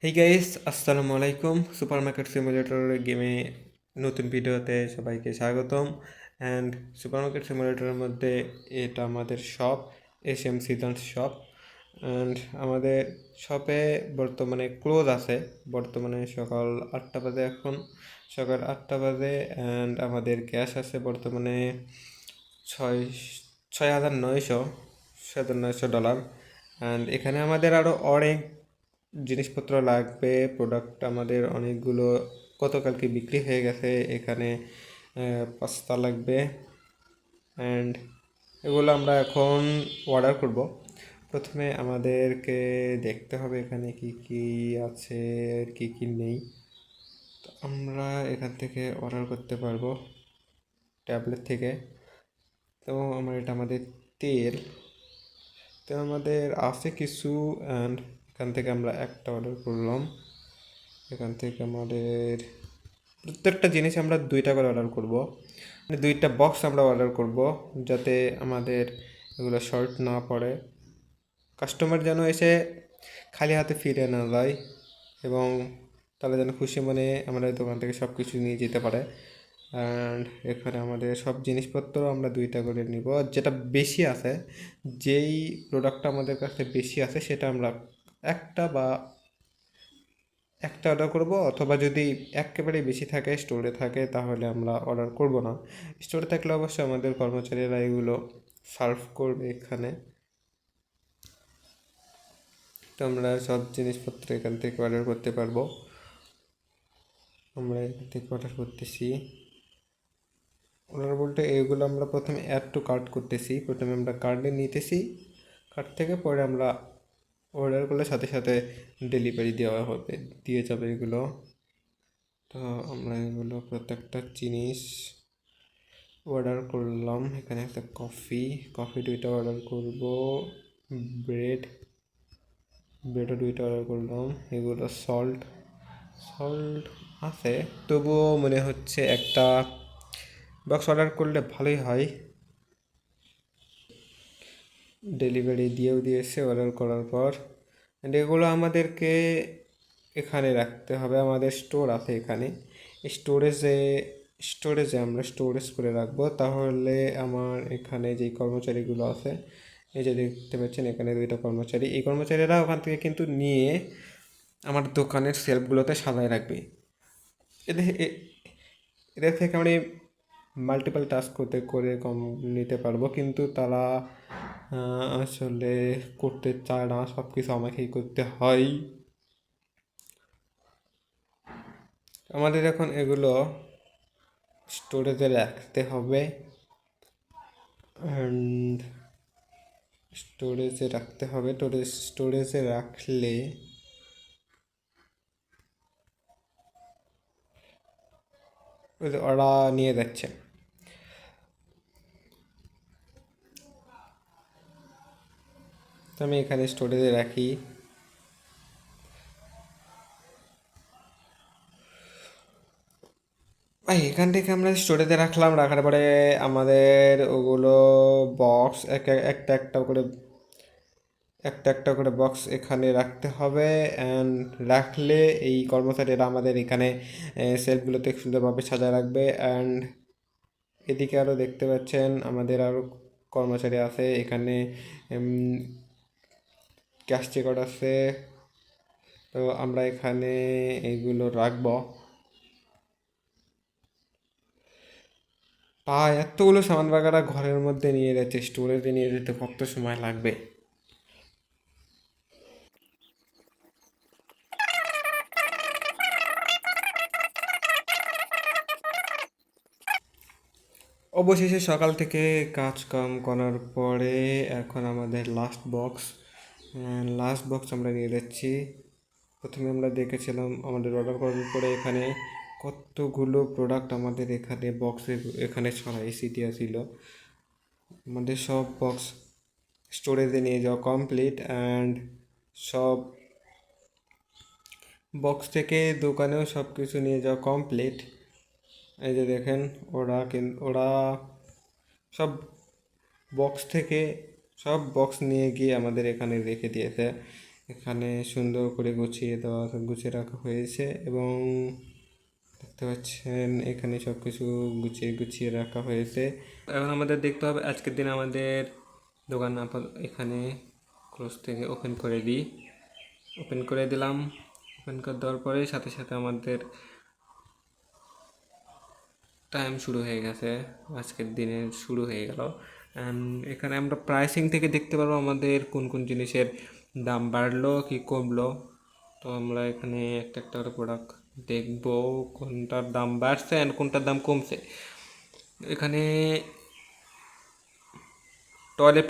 Hey guys, আসসালামু আলাইকুম। Supermarket simulator গেমে নতুন ভিডিওতে সবাইকে স্বাগতম। অ্যান্ড সুপারমার্কেট সিমুলেটরের মধ্যে এটা আমাদের shop, SM seasons shop. And আমাদের শপে বর্তমানে ক্লোজ আছে। বর্তমানে সকাল 8টা বাজে, এখন সকাল 8টা বাজে। অ্যান্ড আমাদের ক্যাশ আছে বর্তমানে ছয় 6,900 অ্যান্ড এখানে আমাদের আরও অনেক জিনিসপত্র লাগবে। প্রোডাক্ট আমাদের অনেকগুলো গতকালকে বিক্রি হয়ে গেছে। এখানে পাস্তা লাগবে অ্যান্ড এগুলো আমরা এখন অর্ডার করব। প্রথমে আমাদেরকে দেখতে হবে এখানে কি কি আছে আর কি কি নেই। তো আমরা এখান থেকে অর্ডার করতে পারবো ট্যাবলেট থেকে। তো এটা আমাদের তেল। তো আমাদের আছে কিছু, অ্যান্ড এখান থেকে আমরা একটা অর্ডার করলাম। এখান থেকে আমাদের প্রত্যেকটা জিনিস আমরা 2টা করে অর্ডার করব, মানে 2টা বক্স আমরা অর্ডার করব, যাতে আমাদের এগুলো শর্ট না পড়ে। কাস্টমার যেন এসে খালি হাতে ফিরে না যায় এবং তারা যেন খুশি মনে আমাদের দোকান থেকে সব কিছু নিয়ে যেতে পারে। অ্যান্ড এখানে আমাদের সব জিনিসপত্র আমরা 2টা করে নিব। যেটা বেশি আছে, যেই প্রোডাক্টটা আমাদের কাছে বেশি আছে সেটা আমরা একটা বা একটা অর্ডার করব, অথবা যদি একেবারে বেশি থাকে, স্টোরে থাকে, তাহলে আমরা অর্ডার করব না। স্টোরে থাকলে অবশ্যই আমাদের কর্মচারীরা এগুলো সার্ভ করবে এখানে। তো আমরা সব জিনিসপত্র এখান থেকে অর্ডার করতে পারবো। আমরা এখান থেকে অর্ডার করতেছি। অর্ডার বলতে এগুলো আমরা প্রথমে অ্যাড টু কার্ট করতেছি। প্রথমে আমরা কার্ডে নিতেছি, কার্ড থেকে পরে আমরা অর্ডার করলে সাথে সাথে ডেলিভারি দেওয়া হবে, দিয়ে যাবে এগুলো। তো আমরা এগুলো প্রত্যেকটা জিনিস অর্ডার করলাম। এখানে একটা কফি 2টা অর্ডার করব। ব্রেডও 2টা অর্ডার করলাম। এগুলো সল্ট আছে, তবুও মনে হচ্ছে একটা বক্স অর্ডার করলে ভালোই হয়। ডেলিভারি দিয়েও দিয়েছে অর্ডার করার পর। অ্যান্ড এগুলো আমাদেরকে এখানে রাখতে হবে। আমাদের স্টোর আছে এখানে, স্টোরেজে আমরা স্টোরেজ করে রাখবো। তাহলে আমার এখানে যেই কর্মচারীগুলো আছে, এই যে দেখতে পাচ্ছেন এখানে 2টা কর্মচারী, এই কর্মচারীরা ওখান থেকে কিন্তু নিয়ে আমার দোকানের সেলফগুলোতে সাজায় রাখবে। এদের এদের থেকে আমি মাল্টিপল টাস্ক করে কম নিতে পারবো, কিন্তু তারা আসলে করতে চায় না, সব কিছু আমাকেই করতে হয়। আমাদের এখন এগুলো স্টোরেজে রাখতে হবে। অ্যান্ড স্টোরেজে রাখলে ওরা নিয়ে যাচ্ছে। তো আমি এখানে স্টোরেজে রাখি। এখান থেকে আমরা স্টোরেজে রাখলাম, রাখার পরে আমাদের ওগুলো বক্স একটা একটা করে বক্স এখানে রাখতে হবে। অ্যান্ড রাখলে এই কর্মচারীরা আমাদের এখানে সেলফগুলোতে সুন্দরভাবে সাজায় রাখবে। অ্যান্ড এদিকে আরও দেখতে পাচ্ছেন আমাদের আরও কর্মচারী আছে এখানে, ক্যাশ চেকআউট আছে। তো আমরা এখানে এইগুলো রাখবো। এতগুলো সামান বাগারা ঘরের মধ্যে নিয়ে যাচ্ছে, স্টোরেজে নিয়ে যেতে কত সময় লাগবে। অবশেষে সকাল থেকে কাজ কাম করার পরে এখন আমাদের লাস্ট বক্স আমরা নিয়ে যাচ্ছি। প্রথমে আমরা দেখেছিলাম আমাদের অর্ডার করার পরে এখানে কতগুলো প্রোডাক্ট আমাদের এখানে বক্সে এখানে ছড়াই সিটিয়া ছিল। আমাদের সব বক্স স্টোরেজে নিয়ে যাওয়া কমপ্লিট। অ্যান্ড সব বক্স থেকে দোকানেও সব কিছু নিয়ে যাওয়া কমপ্লিট। এই যে দেখেন, ওরা সব বক্স থেকে সব বক্স নিয়ে গিয়ে আমাদের এখানে রেখে দিয়েছে। এখানে সুন্দর করে গুছিয়ে রাখা হয়েছে এবং দেখতে পাচ্ছেন এখানে সব কিছু গুছিয়ে রাখা হয়েছে। এখন আমাদের দেখতে হবে আজকের দিন আমাদের দোকান এখানে ক্লোজ থেকে ওপেন করে দিই। ওপেন করে দিলাম। ওপেন করে দেওয়ার পরে সাথে সাথে আমাদের টাইম শুরু হয়ে গেছে, আজকের দিনে শুরু হয়ে গেল। এখানে আমরা প্রাইসিং থেকে দেখতে পারবো আমাদের কোন কোন জিনিসের দাম বাড়লো কি কমলো। তো আমরা এখানে একটা একটা করে প্রোডাক্ট দেখবো কোনটার দাম বাড়ছে অ্যান্ড কোনটার দাম কমছে। এখানে টয়লেট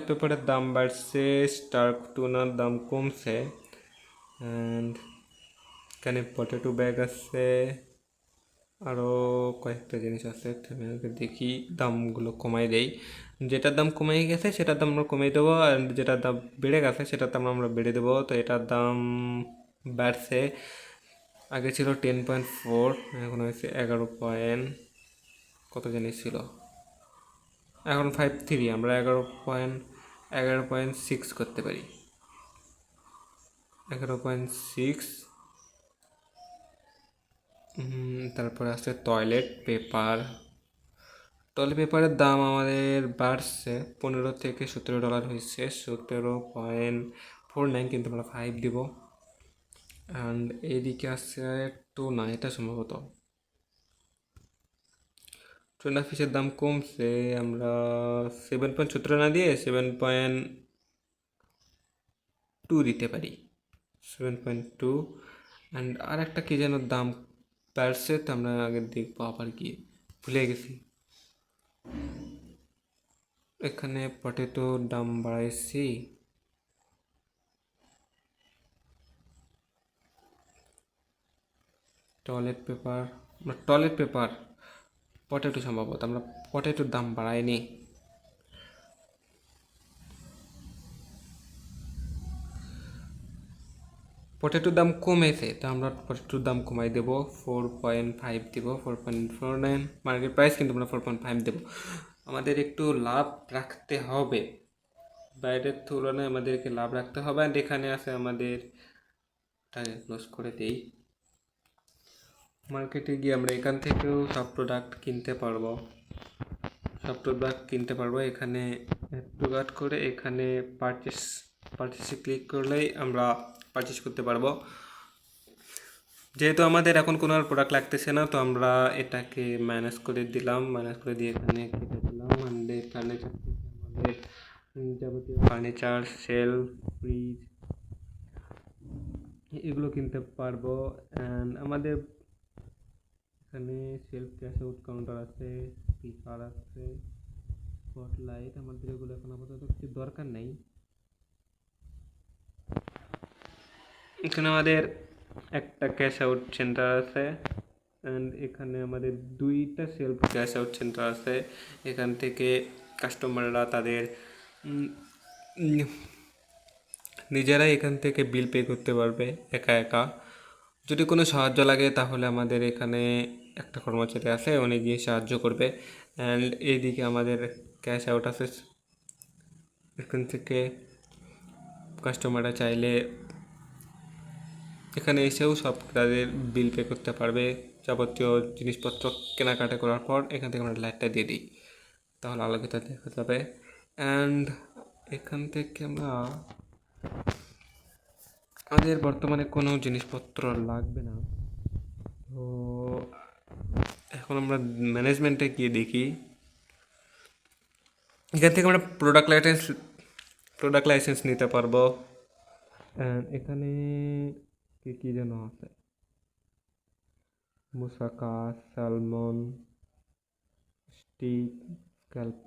পেপারের দাম বাড়ছে, স্টার্ক টুনার দাম কমছে। অ্যান্ড এখানে পটেটো ব্যাগ আছে, আরও কয়েকটা জিনিস আছে, দেখি দামগুলো কমাই দেই। যেটার দাম কমে গেছে সেটার দাম আমরা কমিয়ে দেবো, আর যেটার দাম বেড়ে গেছে সেটার দাম আমরা বেড়ে দেবো। তো এটার দাম বাড়ছে, আগে ছিল 10.4, এখন হয়েছে 11 পয়েন্ট কত জিনিস ছিল, এখন 5.3, আমরা 11.6 করতে পারি। 11.6। তারপরে আছে টয়লেট পেপারের দাম আমাদের বাড়ছে, $15 থেকে $17 হয়েছে, $17.49, কিন্তু আমরা 5 দিব। অ্যান্ড এইদিকে আছে টুনা, এটা সম্ভবত টুনা ফিশের দাম কমছে, আমরা 7.17 না দিয়ে 7.2 দিতে পারি, 7.2। অ্যান্ড আর একটা কী যেন দাম বাড়ছে, তো আমরা আগে দেখবো, আবার গিয়ে ভুলে গেছি। এখানে পটেটোর দাম বাড়াইছি, টয়লেট পেপার পটেটো সম্ভবত আমরা পটেটোর দাম বাড়াইনি। পটেটোর দাম কমেছে, তো আমরা পটেটোর দাম কমাই দেবো, 4.5 দেবো, 4.49 মার্কেট প্রাইস, কিন্তু আমরা 4.5 দেবো। আমাদের একটু লাভ রাখতে হবে, বাইরের তুলনায় আমাদেরকে লাভ রাখতে হবে। আর এখানে আছে আমাদের ক্লোজ করে দেই। মার্কেটে গিয়ে আমরা এখান থেকেও সব প্রোডাক্ট কিনতে পারবো, এখানে প্রোডাক্ট করে এখানে পারচেসে ক্লিক করলেই আমরা পারচেস করতে পারবো। যেহেতু আমাদের এখন কোনো আর প্রোডাক্ট লাগতেছে না, তো আমরা এটাকে ম্যানেজ করে দিয়ে এখানে কেটে দিলাম। আমাদের ফার্নিচার থেকে আমাদের যাবতীয় ফার্নিচার, সেলফ, ফ্রিজ এগুলো কিনতে পারবো। অ্যান্ড আমাদের এখানে সেলফ ক্যাশ আউট কাউন্টার আছে, স্পিকার আছে, স্পটলাইট, আমাদের এগুলো এখন আপাতত কিছু দরকার নেই। এখানে আমাদের একটা ক্যাশ আউট সেন্টার আছে, অ্যান্ড এখানে আমাদের 2টা সেলফ ক্যাশ আউট সেন্টার আছে। এখান থেকে কাস্টমাররা তাদের নিজেরাই এখান থেকে বিল পে করতে পারবে একা একা। যদি কোনো সাহায্য লাগে তাহলে আমাদের এখানে একটা কর্মচারী আছে, উনি গিয়ে সাহায্য করবে। অ্যান্ড এইদিকে আমাদের ক্যাশ আউট আছে, এখান থেকে কাস্টমাররা চাইলে এখানে এসেও সব তাদের বিল পে করতে পারবে। যাবতীয় জিনিসপত্র কেনাকাটা করার পর এখান থেকে আমরা লাইটটা দিয়ে দিই, তাহলে আলোকিত দেখা যাবে। অ্যান্ড এখান থেকে আমরা আমাদের বর্তমানে কোনো জিনিসপত্র লাগবে না, তো এখন আমরা ম্যানেজমেন্টে গিয়ে দেখি। এখান থেকে আমরা প্রোডাক্ট লাইসেন্স নিতে পারবো। এখানে কী যেন আছে, মুসাকা, স্যালমন, স্টিক, স্ক্যাল্প,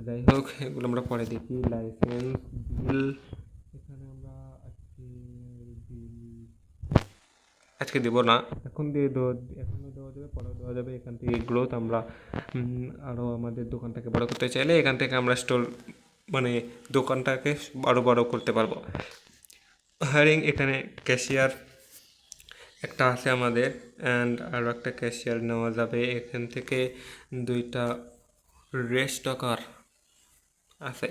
যাই হোক এগুলো আমরা পরে দেখি। লাইসেন্স, বিল, এখানে আমরা আজকে দেবো না, এখনও দেওয়া যাবে, পরেও দেওয়া যাবে। এখান থেকে গ্রোথ, আমরা আরও আমাদের দোকানটাকে বড় করতে চাইলে এখান থেকে আমরা দোকানটাকে আরও বড় করতে পারবো। হায়ারিং, এখানে ক্যাশিয়ার একটা আছে আমাদের, অ্যান্ড আরও একটা ক্যাশিয়ার নেওয়া যাবে। এখান থেকে 2টা রেস্টকার আছে,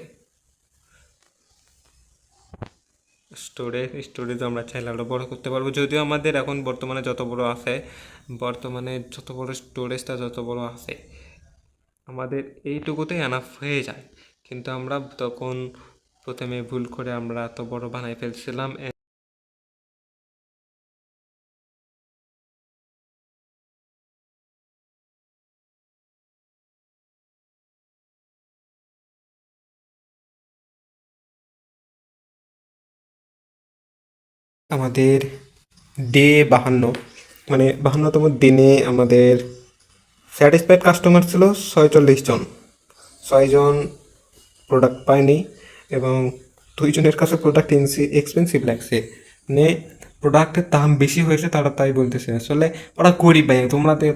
স্টোরেজ আমরা চাইলে আরও বড় করতে পারবো, যদিও আমাদের এখন বর্তমানে যত বড় আছে, বর্তমানে যত বড় স্টোরেজটা যত বড় আছে আমাদের এইটুকুতেই এনাফ হয়ে যায়, কিন্তু আমরা তখন প্রথমে ভুল করে আমরা এত বড় বানাই ফেলছিলাম। আমাদের ডে 52, মানে 52তম দিনে আমাদের স্যাটিসফাইড কাস্টমার ছিল 46 জন। 6 জন প্রোডাক্ট পায়নি এবং 2 জনের কাছে প্রোডাক্ট এক্সপেন্সিভ লাগছে, মানে প্রোডাক্টের দাম বেশি হয়েছে, তারা তাই বলতেছে। আসলে ওরা গরিব ভাই,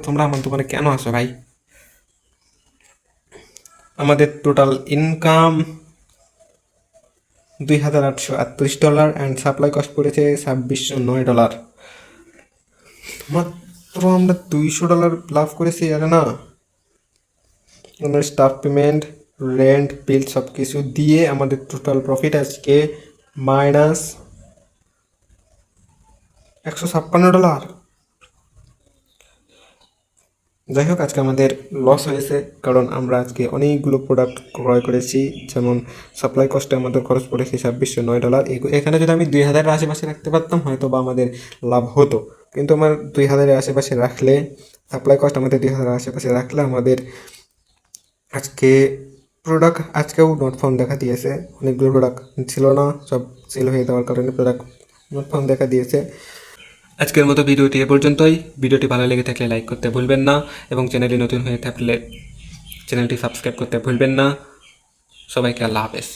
তোমরা আমার দোকানে কেন আসো ভাই? আমাদের total income $2,838 and supply cost পড়েছে $2,609। মাত্র আমরা $200 লাভ করেছি, আরে না। আমরা স্টাফ পেমেন্ট, রেন্ট, বিল সব কিছু দিয়ে আমাদের টোটাল প্রফিট আজকে -$156। যাই হোক, আজকে আমাদের লস হয়েছে, কারণ আমরা আজকে অনেকগুলো প্রোডাক্ট ক্রয় করেছি। যেমন সাপ্লাই কস্টে আমাদের খরচ পড়েছে $2,609। এখানে যদি আমি 2,000-এর আশেপাশে রাখতে পারতাম হয়তো বা আমাদের লাভ হতো, কিন্তু আমার 2,000-এর আশেপাশে রাখলে, সাপ্লাই কস্ট আমাদের 2,000-এর আশেপাশে রাখলে আমাদের আজকে প্রোডাক্ট আজকেও নট ফাউন্ড দেখা দিয়েছে। অনেকগুলো প্রোডাক্ট ছিল না, সব সেল হয়ে যাওয়ার কারণে প্রোডাক্ট নট ফাউন্ড দেখা দিয়েছে। আজকের মতো ভিডিওটি এ পর্যন্তই। ভিডিওটি ভালো লেগে থাকলে লাইক করতে ভুলবেন না এবং চ্যানেলটি নতুন হয়ে থাকলে চ্যানেলটি সাবস্ক্রাইব করতে ভুলবেন না। সবাইকে আল্লাহ হাফেজ।